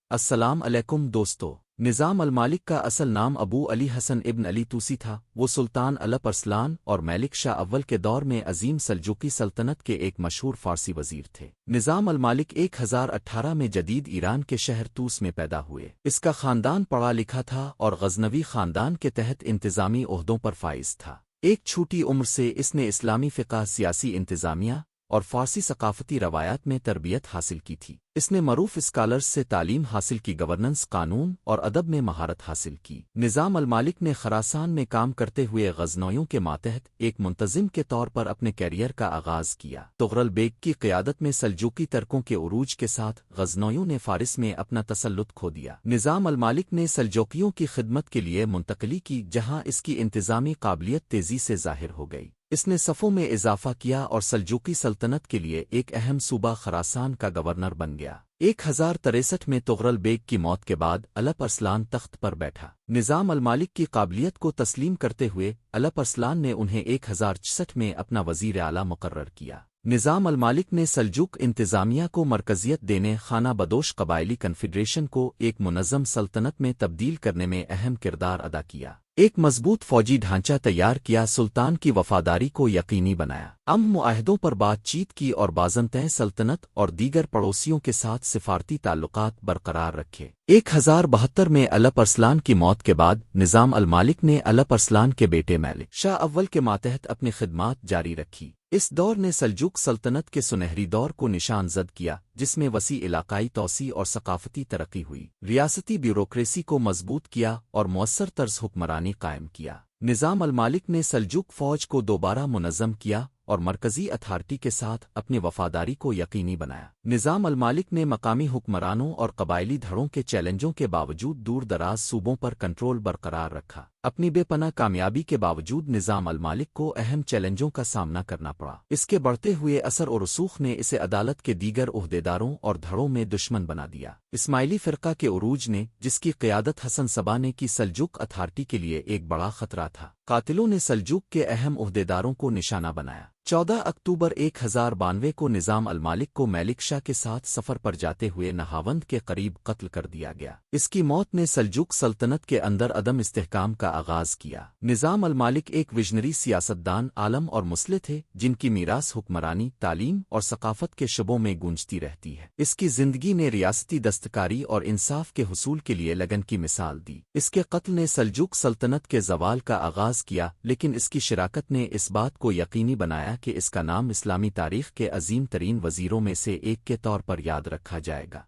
السلام علیکم دوستو۔ نظام المالک کا اصل نام ابو علی حسن ابن علی توسی تھا۔ وہ سلطان الپ ارسلان اور ملک شاہ اول کے دور میں عظیم سلجوقی سلطنت کے ایک مشہور فارسی وزیر تھے۔ نظام المالک 1018 میں جدید ایران کے شہر توس میں پیدا ہوئے۔ اس کا خاندان پڑھا لکھا تھا اور غزنوی خاندان کے تحت انتظامی عہدوں پر فائز تھا۔ ایک چھوٹی عمر سے اس نے اسلامی فقہ، سیاسی انتظامیہ اور فارسی ثقافتی روایات میں تربیت حاصل کی تھی۔ اس نے معروف اسکالرز سے تعلیم حاصل کی، گورننس، قانون اور ادب میں مہارت حاصل کی۔ نظام المالک نے خراسان میں کام کرتے ہوئے غزنویوں کے ماتحت ایک منتظم کے طور پر اپنے کیریئر کا آغاز کیا۔ تغرل بیگ کی قیادت میں سلجوقی ترکوں کے عروج کے ساتھ غزنویوں نے فارس میں اپنا تسلط کھو دیا۔ نظام المالک نے سلجوقیوں کی خدمت کے لیے منتقلی کی، جہاں اس کی انتظامی قابلیت تیزی سے ظاہر ہو گئی۔ اس نے صفوں میں اضافہ کیا اور سلجوقی سلطنت کے لیے ایک اہم صوبہ خراسان کا گورنر بن گیا۔ 1063 میں تغرل بیگ کی موت کے بعد الپ ارسلان تخت پر بیٹھا۔ نظام المالک کی قابلیت کو تسلیم کرتے ہوئے الپ ارسلان نے انہیں 1066 میں اپنا وزیر اعلیٰ مقرر کیا۔ نظام المالک نے سلجوق انتظامیہ کو مرکزیت دینے، خانہ بدوش قبائلی کنفیڈریشن کو ایک منظم سلطنت میں تبدیل کرنے میں اہم کردار ادا کیا۔ ایک مضبوط فوجی ڈھانچہ تیار کیا، سلطان کی وفاداری کو یقینی بنایا، امن معاہدوں پر بات چیت کی اور بازنطین سلطنت اور دیگر پڑوسیوں کے ساتھ سفارتی تعلقات برقرار رکھے۔ 1072 میں الپ ارسلان کی موت کے بعد نظام المالک نے الپ ارسلان کے بیٹے ملک شاہ اول کے ماتحت اپنی خدمات جاری رکھی۔ اس دور نے سلجوق سلطنت کے سنہری دور کو نشان زد کیا، جس میں وسیع علاقائی توسیع اور ثقافتی ترقی ہوئی۔ ریاستی بیوروکریسی کو مضبوط کیا اور مؤثر طرز حکمرانی قائم کیا۔ نظام المالک نے سلجوق فوج کو دوبارہ منظم کیا اور مرکزی اتھارٹی کے ساتھ اپنی وفاداری کو یقینی بنایا۔ نظام المالک نے مقامی حکمرانوں اور قبائلی دھڑوں کے چیلنجوں کے باوجود دور دراز صوبوں پر کنٹرول برقرار رکھا۔ اپنی بے پناہ کامیابی کے باوجود نظام المالک کو اہم چیلنجوں کا سامنا کرنا پڑا۔ اس کے بڑھتے ہوئے اثر و رسوخ نے اسے عدالت کے دیگر عہدیداروں اور دھڑوں میں دشمن بنا دیا۔ اسماعیلی فرقہ کے عروج نے، جس کی قیادت حسن صبا نے کی، سلجوق اتھارٹی کے لیے ایک بڑا خطرہ تھا۔ قاتلوں نے سلجوق کے اہم عہدیداروں کو نشانہ بنایا۔ 14 اکتوبر 1092 کو نظام المالک کو ملک شاہ کے ساتھ سفر پر جاتے ہوئے نہاوند کے قریب قتل کر دیا گیا۔ اس کی موت نے سلجوق سلطنت کے اندر عدم استحکام کا آغاز کیا۔ نظام المالک ایک وژنری سیاستدان، عالم اور مسلح تھے، جن کی میراث حکمرانی، تعلیم اور ثقافت کے شعبوں میں گونجتی رہتی ہے۔ اس کی زندگی نے ریاستی دستکاری اور انصاف کے حصول کے لیے لگن کی مثال دی۔ اس کے قتل نے سلجوق سلطنت کے زوال کا آغاز کیا، لیکن اس کی شراکت نے اس بات کو یقینی بنایا کہ اس کا نام اسلامی تاریخ کے عظیم ترین وزیروں میں سے ایک کے طور پر یاد رکھا جائے گا۔